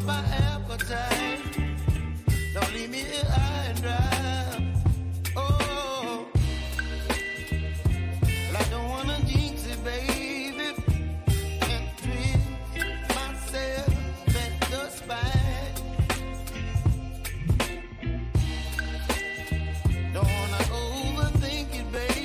off my appetite. Don't leave me here high and dry. Oh, well, I don't wanna jinx it, baby, and twist myself at the spine. Don't wanna overthink it, baby.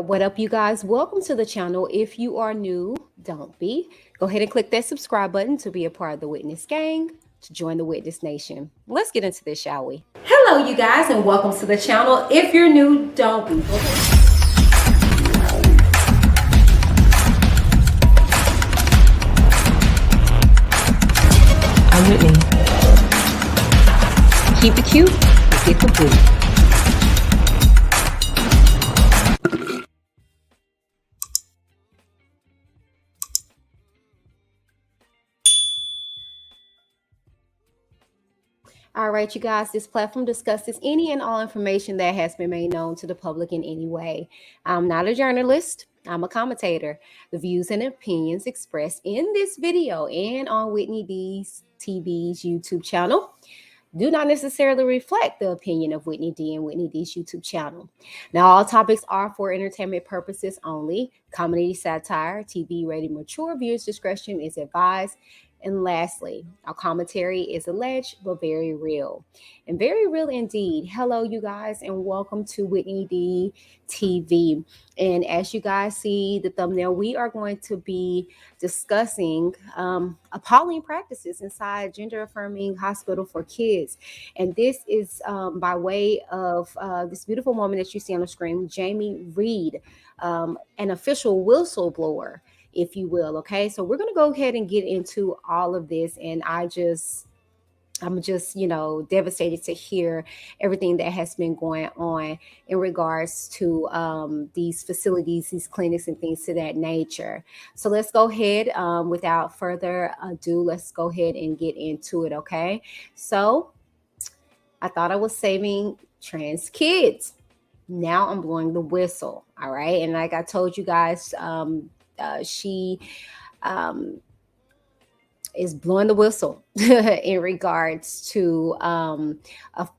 What up, you guys? Welcome to the channel. If you are new, don't be. Go ahead and click that subscribe button to be a part of the Witness gang, to join the Witness Nation. Let's get into this, shall we? Hello, you guys, and welcome to the channel. If you're new, don't be. I'm Whitney. Keep it cute, get the boot. All right, you guys, this platform discusses any and all information that has been made known to the public in any way. I'm not a journalist. I'm a commentator. The views and opinions expressed in this video and on TheWhitneyDTV's YouTube channel do not necessarily reflect the opinion of Whitney D and Whitney D's YouTube channel. Now, all topics are for entertainment purposes only. Comedy, satire, TV rated mature. Viewers' discretion is advised. And lastly, our commentary is alleged, but very real. And very real indeed. Hello, you guys, and welcome to Whitney D TV. And as you guys see the thumbnail, we are going to be discussing appalling practices inside gender-affirming hospital for kids. And this is by way of this beautiful woman that you see on the screen, Jamie Reed, an official whistleblower, if you will. Okay, so we're going to go ahead and get into all of this. And I'm just, devastated to hear everything that has been going on in regards to these facilities, these clinics, and things to that nature. So let's go ahead, without further ado, let's go ahead and get into it. Okay, so I thought I was saving trans kids. Now I'm blowing the whistle. All right, and like I told you guys, she is blowing the whistle in regards to a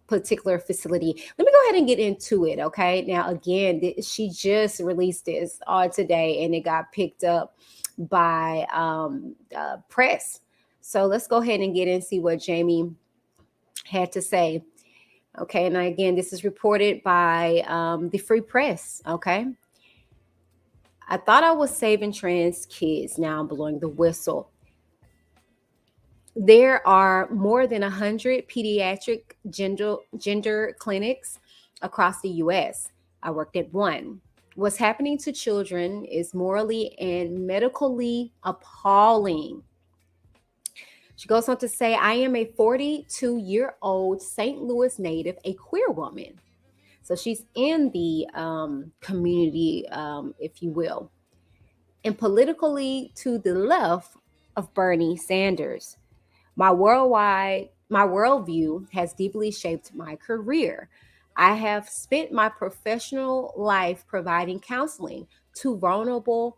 particular facility. Let me go ahead and get into it. Okay. Now, again, she just released this today, and it got picked up by press. So let's go ahead and get in and see what Jamie had to say. Okay. And again, this is reported by the Free Press. Okay. I thought I was saving trans kids. Now I'm blowing the whistle. There are more than 100 pediatric gender clinics across the U.S. I worked at one. What's happening to children is morally and medically appalling. She goes on to say, I am a 42-year-old St. Louis native, a queer woman. So she's in the community, if you will, and politically to the left of Bernie Sanders. My worldview has deeply shaped my career. I have spent my professional life providing counseling to vulnerable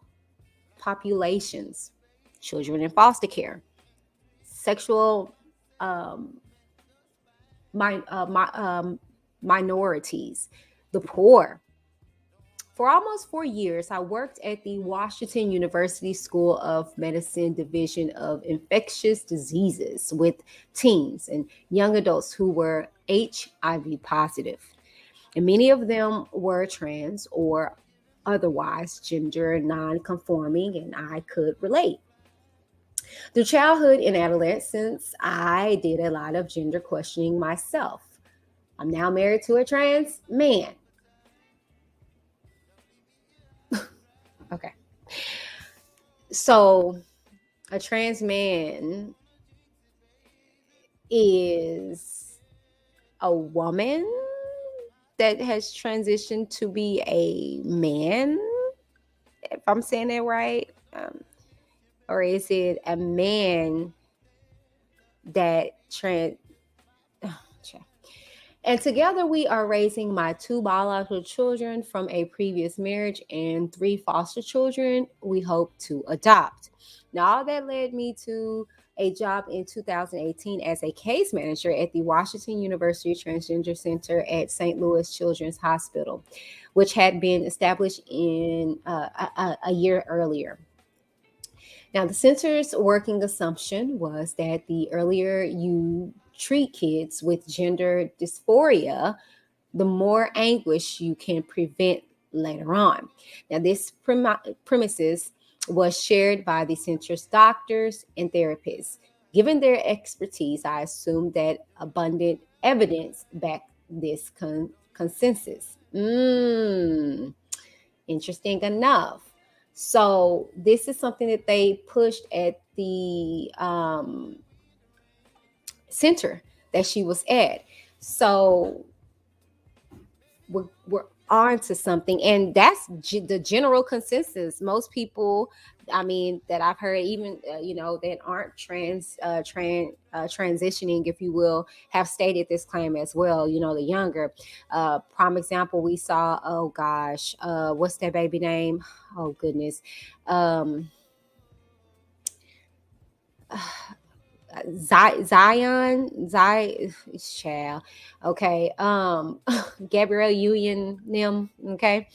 populations, children in foster care, sexual minorities, the poor. For almost 4 years, I worked at the Washington University School of Medicine Division of Infectious Diseases with teens and young adults who were HIV positive. And many of them were trans or otherwise gender non-conforming, and I could relate. Through childhood and adolescence, I did a lot of gender questioning myself. I'm now married to a trans man. Okay. So a trans man is a woman that has transitioned to be a man, if I'm saying that right. Or is it a man that trans? And together we are raising my 2 biological children from a previous marriage and 3 foster children we hope to adopt. Now, all that led me to a job in 2018 as a case manager at the Washington University Transgender Center at St. Louis Children's Hospital, which had been established in a year earlier. Now, the center's working assumption was that the earlier you treat kids with gender dysphoria, the more anguish you can prevent later on. Now, this premises was shared by the center's doctors and therapists. Given their expertise, I assume that abundant evidence backed this consensus. Interesting enough. So this is something that they pushed at the center that she was at. So we're on to something, and that's the general consensus. Most people, I mean, that I've heard, even that aren't transitioning, if you will, have stated this claim as well. The younger prime example we saw, oh gosh, what's that baby name? Oh goodness. Zion, child. Okay. Gabrielle Union, them. Okay.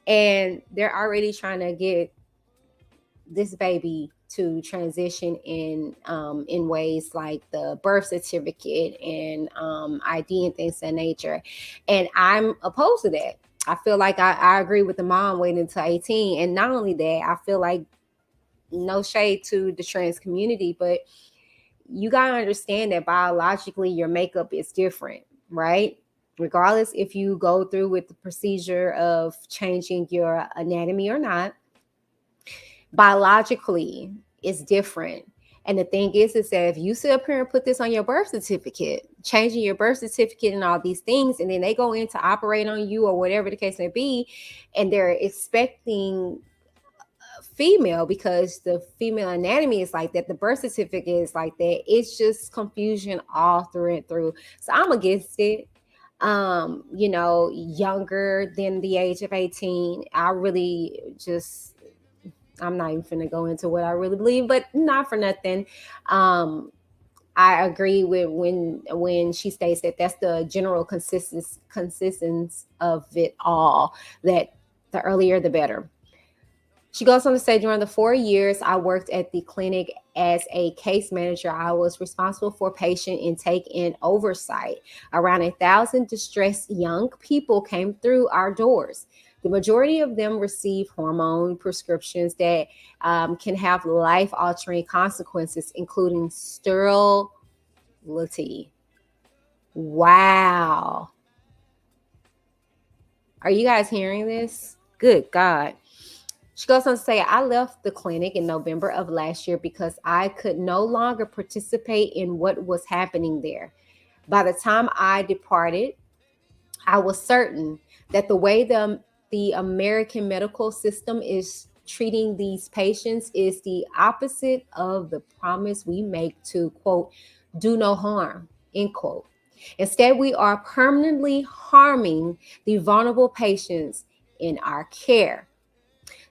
And they're already trying to get this baby to transition in ways like the birth certificate and ID and things of that nature. And I'm opposed to that. I feel like I agree with the mom waiting until 18. And not only that, I feel like, no shade to the trans community, but you got to understand that biologically your makeup is different, right? Regardless if you go through with the procedure of changing your anatomy or not, biologically it's different. And the thing is that if you sit up here and put this on your birth certificate, changing your birth certificate and all these things, and then they go in to operate on you or whatever the case may be, and they're expecting female because the female anatomy is like that, the birth certificate is like that, it's just confusion all through and through. So I'm against it. Younger than the age of 18, I'm not even gonna go into what I really believe, but not for nothing. I agree with when she states that that's the general consistency of it all, that the earlier the better. She goes on to say, during the 4 years I worked at the clinic as a case manager, I was responsible for patient intake and oversight. Around 1,000 distressed young people came through our doors. The majority of them receive hormone prescriptions that can have life-altering consequences, including sterility. Wow. Are you guys hearing this? Good God. She goes on to say, I left the clinic in November of last year because I could no longer participate in what was happening there. By the time I departed, I was certain that the way the American medical system is treating these patients is the opposite of the promise we make to, quote, do no harm, end quote. Instead, we are permanently harming the vulnerable patients in our care.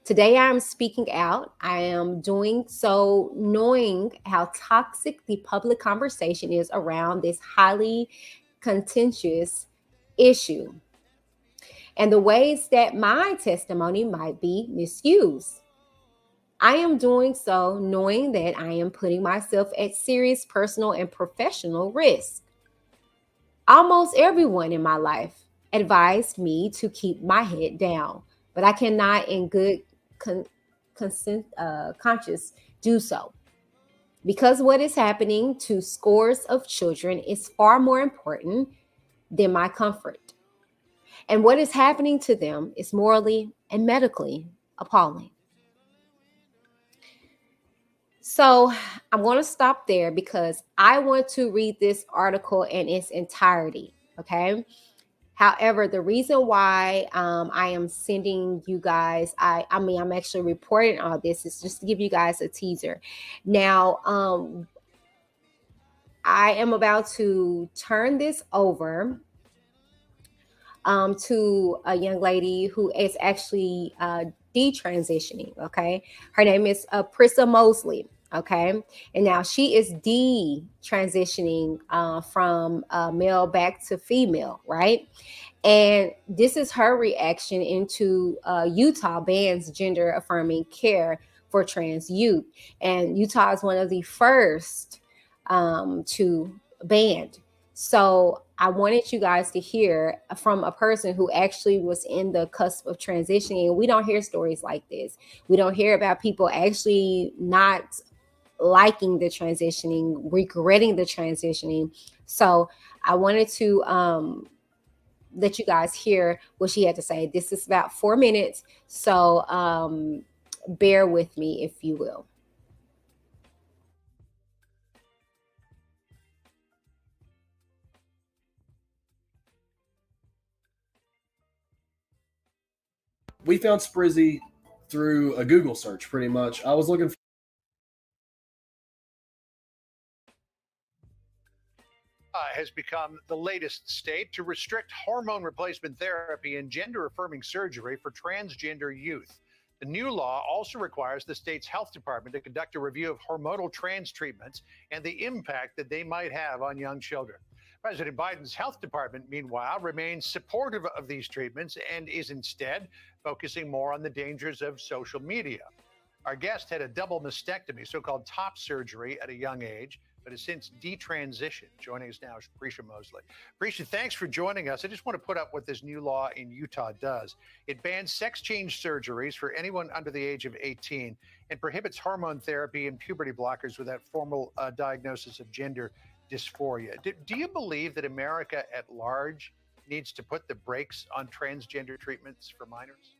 Today, I am speaking out. I am doing so knowing how toxic the public conversation is around this highly contentious issue, and the ways that my testimony might be misused. I am doing so knowing that I am putting myself at serious personal and professional risk. Almost everyone in my life advised me to keep my head down, but I cannot in good conscience do so, because what is happening to scores of children is far more important than my comfort. And what is happening to them is morally and medically appalling. So I'm going to stop there because I want to read this article in its entirety. Okay. However, the reason why I am sending you guys, I mean, I'm actually reporting all this is just to give you guys a teaser. Now, I am about to turn this over to a young lady who is actually detransitioning. Okay, her name is Prissa Mosley. Okay, and now she is detransitioning from male back to female, right? And this is her reaction into Utah bans gender affirming care for trans youth. And Utah is one of the first to ban. So I wanted you guys to hear from a person who actually was in the cusp of transitioning. We don't hear stories like this. We don't hear about people actually not liking the transitioning, regretting the transitioning. So I wanted to let you guys hear what she had to say. This is about 4 minutes. So bear with me, if you will. We found Sprizzy through a Google search, pretty much. I was looking for has become the latest state to restrict hormone replacement therapy and gender affirming surgery for transgender youth. The new law also requires the state's health department to conduct a review of hormonal trans treatments and the impact that they might have on young children. President Biden's health department, meanwhile, remains supportive of these treatments and is instead focusing more on the dangers of social media. Our guest had a double mastectomy, so-called top surgery, at a young age, but has since detransitioned. Joining us now is Prisha Mosley. Prisha, thanks for joining us. I just want to put up what this new law in Utah does. It bans sex change surgeries for anyone under the age of 18 and prohibits hormone therapy and puberty blockers without formal diagnosis of gender dysphoria. Do you believe that America at large needs to put the brakes on transgender treatments for minors?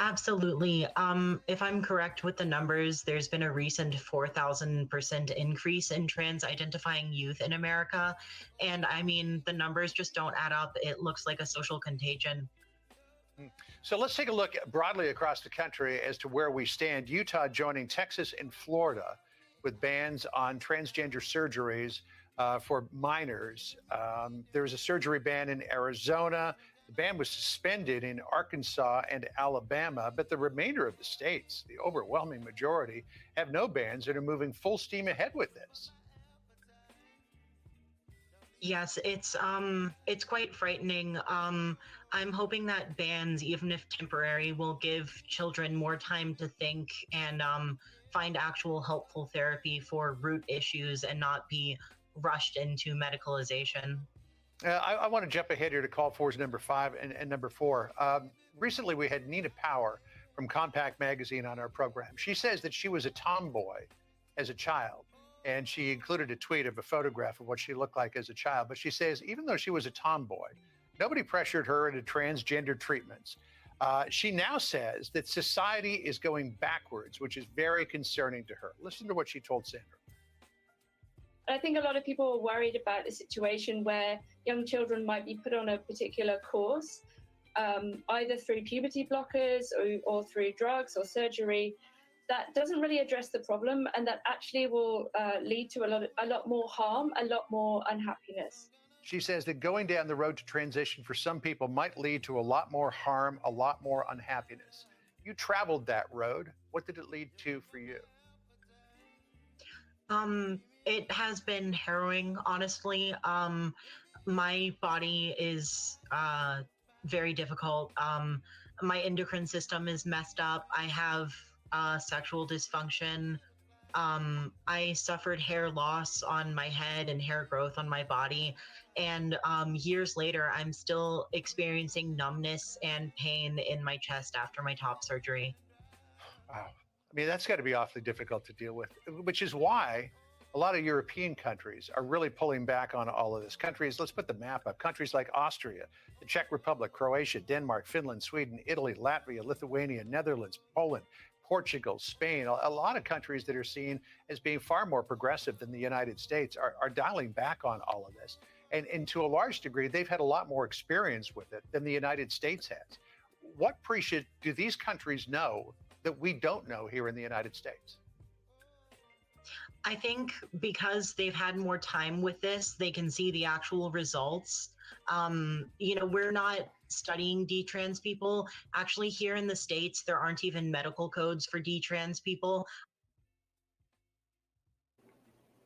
Absolutely. If I'm correct with the numbers, there's been a recent 4,000% increase in trans identifying youth in America. And I mean, the numbers just don't add up. It looks like a social contagion. So let's take a look broadly across the country as to where we stand. Utah joining Texas and Florida with bans on transgender surgeries for minors. There's a surgery ban in Arizona. The ban was suspended in Arkansas and Alabama, but the remainder of the states, the overwhelming majority, have no bans and are moving full steam ahead with this. Yes, it's quite frightening. I'm hoping that bans, even if temporary, will give children more time to think and find actual helpful therapy for root issues and not be rushed into medicalization. I want to jump ahead here to call fours number 5 and number 4. Recently, we had Nina Power from Compact Magazine on our program. She says that she was a tomboy as a child, and she included a tweet of a photograph of what she looked like as a child. But she says even though she was a tomboy, nobody pressured her into transgender treatments. She now says that society is going backwards, which is very concerning to her. Listen to what she told Sandra. I think a lot of people are worried about a situation where young children might be put on a particular course, either through puberty blockers or through drugs or surgery, that doesn't really address the problem, and that actually will lead to a lot more harm, a lot more unhappiness. She says that going down the road to transition for some people might lead to a lot more harm, a lot more unhappiness. You traveled that road. What did it lead to for you? It has been harrowing, honestly. My body is very difficult. My endocrine system is messed up. I have sexual dysfunction. I suffered hair loss on my head and hair growth on my body. And years later, I'm still experiencing numbness and pain in my chest after my top surgery. Wow. I mean, that's got to be awfully difficult to deal with, which is why a lot of European countries are really pulling back on all of this. Countries, let's put the map up. Countries like Austria, the Czech Republic, Croatia, Denmark, Finland, Sweden, Italy, Latvia, Lithuania, Netherlands, Poland, Portugal, Spain, a lot of countries that are seen as being far more progressive than the United States are dialing back on all of this. And to a large degree, they've had a lot more experience with it than the United States has. What, Prisha, do these countries know that we don't know here in the United States? I think because they've had more time with this, they can see the actual results. We're not studying detrans people. Actually, here in the States, there aren't even medical codes for detrans people.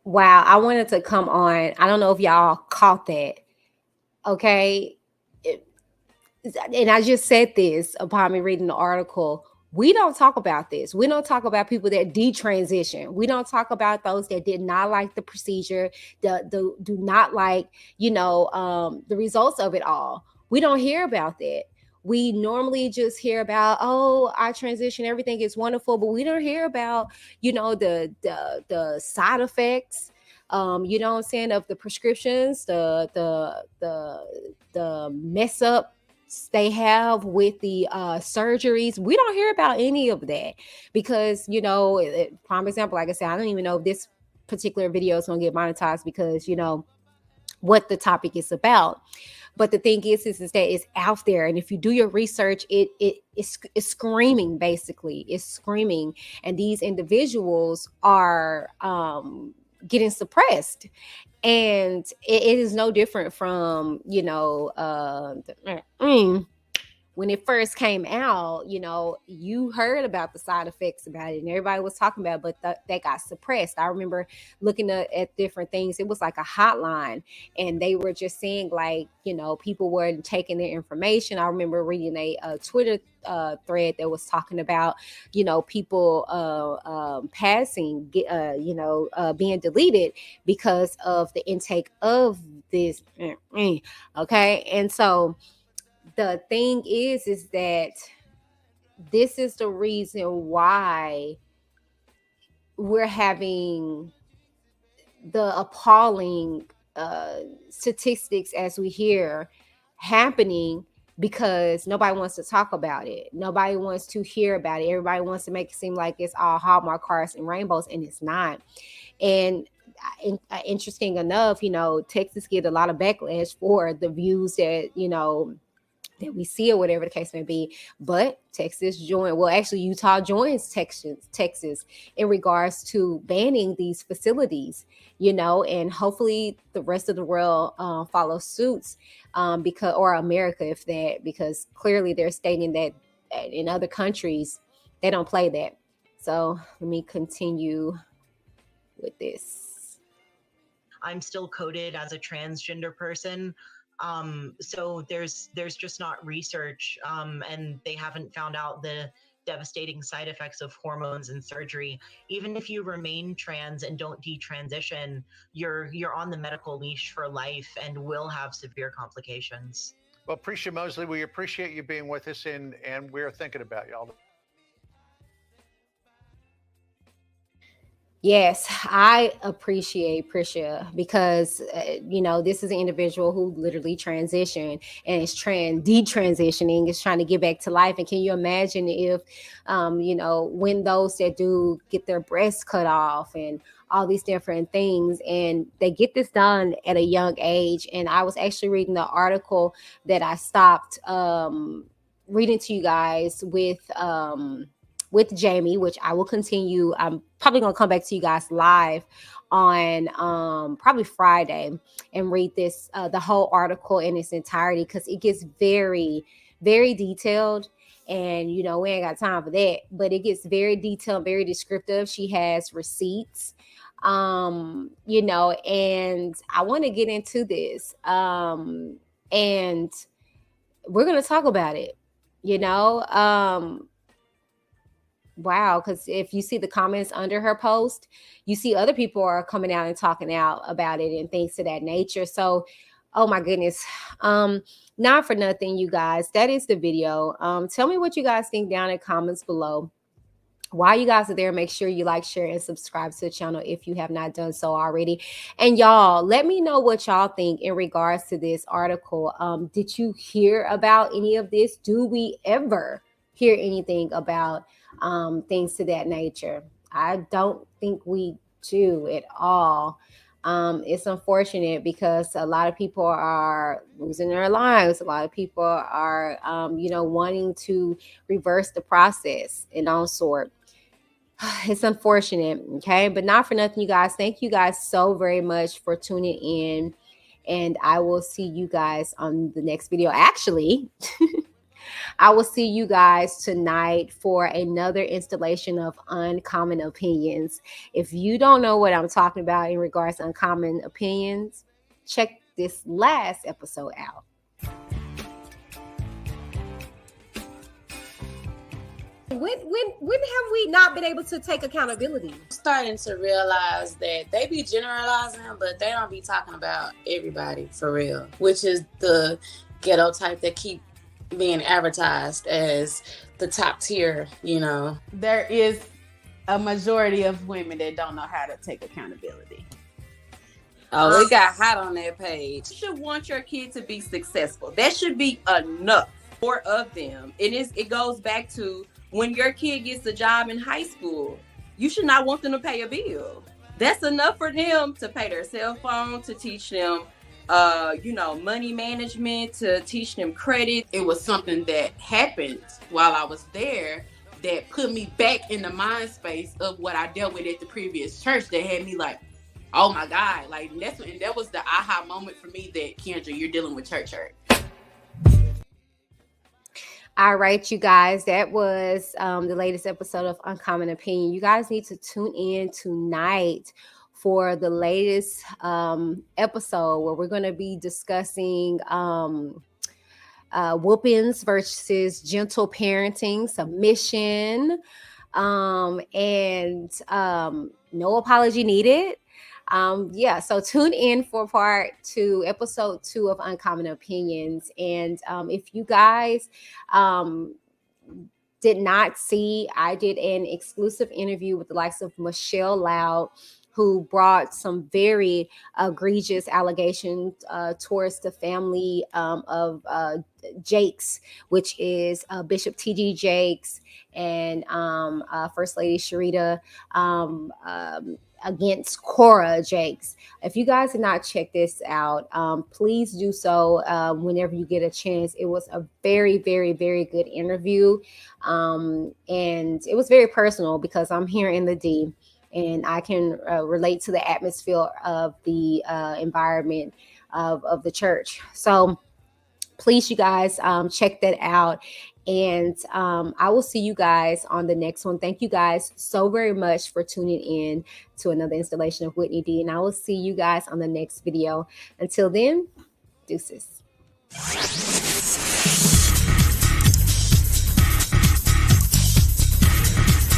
Wow, I wanted to come on. I don't know if y'all caught that. Okay. And I just said this upon me reading the article. We don't talk about this. We don't talk about people that detransition. We don't talk about those that did not like the procedure, do not like, the results of it all. We don't hear about that. We normally just hear about, oh, I transition, everything is wonderful, but we don't hear about, the side effects, you know what I'm saying, of the prescriptions, the mess up they have with the surgeries. We don't hear about any of that because, prime example, like I said, I don't even know if this particular video is going to get monetized because, what the topic is about. But the thing is that it's out there. And if you do your research, it's screaming, basically. It's screaming. And these individuals are getting suppressed. And it is no different from, when it first came out, you heard about the side effects about it and everybody was talking about it, but that got suppressed. I remember looking at different things. It was like a hotline and they were just saying like, people were taking their information. I remember reading a Twitter thread that was talking about, people passing, being deleted because of the intake of this. Okay. And so the thing is that this is the reason why we're having the appalling statistics as we hear happening, because nobody wants to talk about it. Nobody wants to hear about it. Everybody wants to make it seem like it's all Hallmark cards and rainbows, and it's not. And interesting enough, Texas get a lot of backlash for the views that, that we see or whatever the case may be. But Utah joins Texas in regards to banning these facilities, and hopefully the rest of the world follows suits, or America, because clearly they're stating that in other countries, they don't play that. So let me continue with this. I'm still coded as a transgender person. So there's just not research, and they haven't found out the devastating side effects of hormones and surgery. Even if you remain trans and don't detransition, you're on the medical leash for life and will have severe complications. Well, Prisha Mosley, we appreciate you being with us, and we're thinking about y'all. Yes, I appreciate Prisha because, this is an individual who literally transitioned and is detransitioning, is trying to get back to life. And can you imagine if, when those that do get their breasts cut off and all these different things, and they get this done at a young age. And I was actually reading the article that I stopped reading to you guys with Jamie, which I will continue. I'm probably going to come back to you guys live on probably Friday and read this, the whole article in its entirety, because it gets very, very detailed. And, we ain't got time for that, but it gets very detailed, very descriptive. She has receipts, and I want to get into this. And we're going to talk about it, Wow, because if you see the comments under her post, you see other people are coming out and talking out about it and things of that nature. So, oh my goodness. Not for nothing, you guys. That is the video. Tell me what you guys think down in the comments below. While you guys are there, make sure you like, share, and subscribe to the channel if you have not done so already. And y'all, let me know what y'all think in regards to this article. Did you hear about any of this? Do we ever hear anything about things to that nature. I don't think we do at all. It's unfortunate because a lot of people are losing their lives. A lot of people are, wanting to reverse the process and all sort. It's unfortunate, okay? But not for nothing, you guys. Thank you guys so very much for tuning in. And I will see you guys on the next video. Actually, I will see you guys tonight for another installation of Uncommon Opinions. If you don't know what I'm talking about in regards to Uncommon Opinions, check this last episode out. When have we not been able to take accountability? Starting to realize that they be generalizing, but they don't be talking about everybody for real, which is the ghetto type that keep being advertised as the top tier, There is a majority of women that don't know how to take accountability. Oh, it got hot on that page. You should want your kid to be successful. That should be enough for of them. It goes back to when your kid gets a job in high school, you should not want them to pay a bill. That's enough for them to pay their cell phone, to teach them money management, to teach them credit. It was something that happened while I was there that put me back in the mind space of what I dealt with at the previous church that had me like, oh my God, like that was the aha moment for me that Kendra, you're dealing with church hurt. All right, you guys, that was the latest episode of Uncommon Opinion. You guys need to tune in tonight for the latest episode where we're going to be discussing whoopings versus gentle parenting, submission, and no apology needed. So tune in for part 2, episode 2 of Uncommon Opinions. And if you guys did not see, I did an exclusive interview with the likes of Michelle Loud, who brought some very egregious allegations towards the family of Jakes, which is Bishop T.D. Jakes and First Lady Sharita against Cora Jakes. If you guys did not check this out, please do so whenever you get a chance. It was a very, very, very good interview. And it was very personal because I'm here in the D and I can relate to the atmosphere of the environment of the church. So please, you guys, check that out. And I will see you guys on the next one. Thank you guys so very much for tuning in to another installation of Whitney D. And I will see you guys on the next video. Until then, deuces.